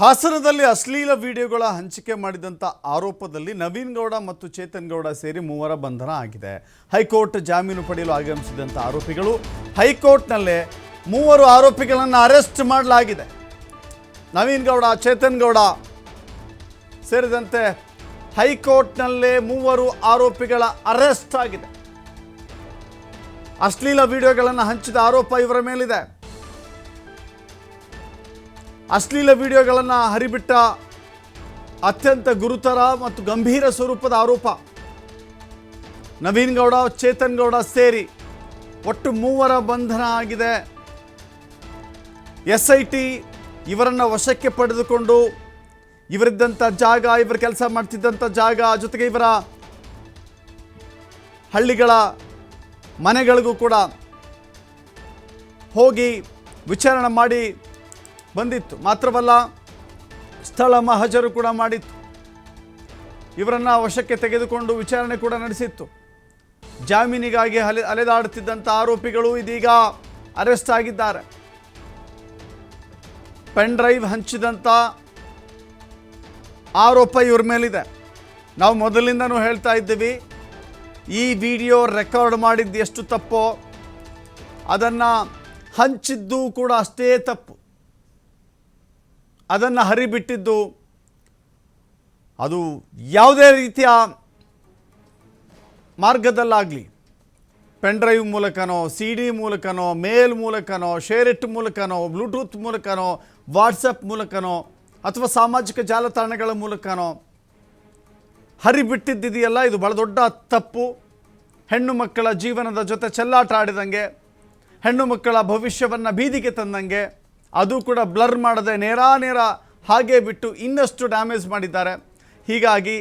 ಹಾಸನದಲ್ಲಿ ಅಶ್ಲೀಲ ವಿಡಿಯೋಗಳ ಹಂಚಿಕೆ ಮಾಡಿದಂಥ ಆರೋಪದಲ್ಲಿ ನವೀನ್ ಗೌಡ ಮತ್ತು ಚೇತನ್ ಗೌಡ ಸೇರಿ ಮೂವರ ಬಂಧನ ಆಗಿದೆ. ಹೈಕೋರ್ಟ್ ಜಾಮೀನು ಪಡೆಯಲು ಆಗಮಿಸಿದಂಥ ಆರೋಪಿಗಳು ಹೈಕೋರ್ಟ್ನಲ್ಲೇ ಮೂವರು ಆರೋಪಿಗಳನ್ನು ಅರೆಸ್ಟ್ ಮಾಡಲಾಗಿದೆ. ನವೀನ್ ಗೌಡ, ಚೇತನ್ ಗೌಡ ಸೇರಿದಂತೆ ಹೈಕೋರ್ಟ್ನಲ್ಲೇ ಮೂವರು ಆರೋಪಿಗಳ ಅರೆಸ್ಟ್ ಆಗಿದೆ. ಅಶ್ಲೀಲ ವಿಡಿಯೋಗಳನ್ನು ಹಂಚಿದ ಆರೋಪ ಇವರ ಮೇಲಿದೆ. ಅಶ್ಲೀಲ ವಿಡಿಯೋಗಳನ್ನು ಹರಿಬಿಟ್ಟ ಅತ್ಯಂತ ಗುರುತರ ಮತ್ತು ಗಂಭೀರ ಸ್ವರೂಪದ ಆರೋಪ. ನವೀನ್ ಗೌಡ, ಚೇತನ್ ಗೌಡ ಸೇರಿ ಒಟ್ಟು ಮೂವರ ಬಂಧನ ಆಗಿದೆ. SIT ಇವರನ್ನು ವಶಕ್ಕೆ ಪಡೆದುಕೊಂಡು ಇವರಿದ್ದಂಥ ಜಾಗ, ಇವರು ಕೆಲಸ ಮಾಡ್ತಿದ್ದಂಥ ಜಾಗ, ಜೊತೆಗೆ ಇವರ ಹಳ್ಳಿಗಳ ಮನೆಗಳಿಗೂ ಕೂಡ ಹೋಗಿ ವಿಚಾರಣೆ ಮಾಡಿ ಬಂದಿತ್ತು. ಮಾತ್ರವಲ್ಲ, ಸ್ಥಳ ಮಹಜರು ಕೂಡ ಮಾಡಿತ್ತು. ಇವರನ್ನು ವಶಕ್ಕೆ ತೆಗೆದುಕೊಂಡು ವಿಚಾರಣೆ ಕೂಡ ನಡೆಸಿತ್ತು. ಜಾಮೀನಿಗಾಗಿ ಅಲೆದಾಡುತ್ತಿದ್ದಂಥ ಆರೋಪಿಗಳು ಇದೀಗ ಅರೆಸ್ಟ್ ಆಗಿದ್ದಾರೆ. ಪೆನ್ ಡ್ರೈವ್ ಹಂಚಿದಂಥ ಆರೋಪ ಇವ್ರ ಮೇಲಿದೆ. ನಾವು ಮೊದಲಿಂದನೂ ಹೇಳ್ತಾ ಇದ್ದೀವಿ, ಈ ವಿಡಿಯೋ ರೆಕಾರ್ಡ್ ಮಾಡಿದ್ದು ಎಷ್ಟು ತಪ್ಪೋ ಅದನ್ನು ಹಂಚಿದ್ದು ಕೂಡ ಅಷ್ಟೇ ತಪ್ಪು. ಅದನ್ನು ಹರಿಬಿಟ್ಟಿದ್ದು ಅದು ಯಾವುದೇ ರೀತಿಯ ಮಾರ್ಗದಲ್ಲಾಗಲಿ, ಪೆನ್ ಡ್ರೈವ್ ಮೂಲಕನೋ, CD ಮೂಲಕನೋ, ಮೇಲ್ ಮೂಲಕನೋ, ಶೇರಿಟ್ ಮೂಲಕನೋ, ಬ್ಲೂಟೂತ್ ಮೂಲಕನೋ, ವಾಟ್ಸಪ್ ಮೂಲಕನೋ ಅಥವಾ ಸಾಮಾಜಿಕ ಜಾಲತಾಣಗಳ ಮೂಲಕನೋ ಹರಿಬಿಟ್ಟಿದ್ದಿದೆಯಲ್ಲ, ಇದು ಭಾಳ ದೊಡ್ಡ ತಪ್ಪು. ಹೆಣ್ಣು ಮಕ್ಕಳ ಜೀವನದ ಜೊತೆ ಚೆಲ್ಲಾಟ ಆಡಿದಂಗೆ, ಹೆಣ್ಣು ಮಕ್ಕಳ ಭವಿಷ್ಯವನ್ನು ಬೀದಿಗೆ ತಂದಂಗೆ, ಅದು ಕೂಡ ಬ್ಲರ್ ಮಾಡದೆ ನೇರ ಹಾಗೆ ಬಿಟ್ಟು ಇನ್ನಷ್ಟು ಡ್ಯಾಮೇಜ್ ಮಾಡಿದ್ದಾರೆ. ಹೀಗಾಗಿ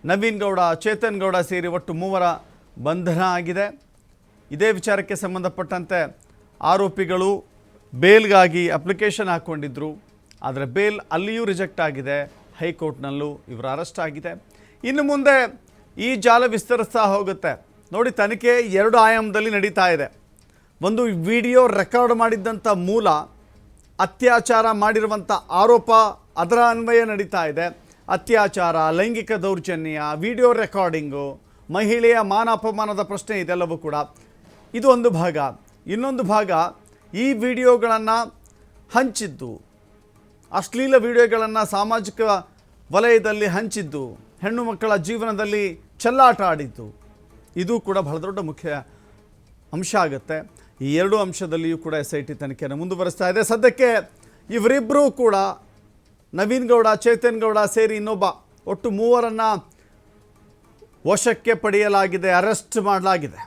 ನವೀನ್ ಗೌಡ, ಚೇತನ್ ಗೌಡ ಸೇರಿ ಒಟ್ಟು ಮೂವರ ಬಂಧನ ಆಗಿದೆ. ಇದೇ ವಿಚಾರಕ್ಕೆ ಸಂಬಂಧಪಟ್ಟಂತೆ ಆರೋಪಿಗಳು ಬೇಲ್ಗಾಗಿ ಅಪ್ಲಿಕೇಶನ್ ಹಾಕ್ಕೊಂಡಿದ್ರು. ಆದರೆ ಬೇಲ್ ಅಲ್ಲಿಯೂ ರಿಜೆಕ್ಟ್ ಆಗಿದೆ. ಹೈಕೋರ್ಟ್ನಲ್ಲೂ ಇವರ ಅರೆಸ್ಟ್ ಆಗಿದೆ. ಇನ್ನು ಮುಂದೆ ಈ ಜಾಲ ವಿಸ್ತರಿಸ್ತಾ ಹೋಗುತ್ತೆ. ನೋಡಿ, ತನಿಖೆ 2 ಆಯಾಮದಲ್ಲಿ ನಡೀತಾ ಇದೆ. ಒಂದು, ವಿಡಿಯೋ ರೆಕಾರ್ಡ್ ಮಾಡಿದ್ದಂಥ ಮೂಲ, ಅತ್ಯಾಚಾರ ಮಾಡಿರುವಂಥ ಆರೋಪ, ಅದರ ಅನ್ವಯ ನಡೀತಾ ಇದೆ. ಅತ್ಯಾಚಾರ, ಲೈಂಗಿಕ ದೌರ್ಜನ್ಯ, ವಿಡಿಯೋ ರೆಕಾರ್ಡಿಂಗು, ಮಹಿಳೆಯ ಮಾನ ಅಪಮಾನದ ಪ್ರಶ್ನೆ, ಇದೆಲ್ಲವೂ ಕೂಡ ಇದು ಒಂದು ಭಾಗ. ಇನ್ನೊಂದು ಭಾಗ, ಈ ವಿಡಿಯೋಗಳನ್ನು ಹಂಚಿದ್ದು, ಅಶ್ಲೀಲ ವಿಡಿಯೋಗಳನ್ನು ಸಾಮಾಜಿಕ ವಲಯದಲ್ಲಿ ಹಂಚಿದ್ದು, ಹೆಣ್ಣು ಮಕ್ಕಳ ಜೀವನದಲ್ಲಿ ಚೆಲ್ಲಾಟ ಆಡಿದ್ದು, ಇದು ಕೂಡ ಬಹಳ ದೊಡ್ಡ ಮುಖ್ಯ ಅಂಶ ಆಗುತ್ತೆ. ಈ 2 ಅಂಶದಲ್ಲಿಯೂ ಕೂಡ SIT ತನಿಖೆಯನ್ನು ಮುಂದುವರಿಸ್ತಾ ಇದೆ. ಸದ್ಯಕ್ಕೆ ಇವರಿಬ್ಬರೂ ಕೂಡ, ನವೀನ್ ಗೌಡ, ಚೇತನ್ ಗೌಡ ಸೇರಿ ಇನ್ನೊಬ್ಬ, ಒಟ್ಟು ಮೂವರನ್ನು ವಶಕ್ಕೆ ಪಡೆಯಲಾಗಿದೆ, ಅರೆಸ್ಟ್ ಮಾಡಲಾಗಿದೆ.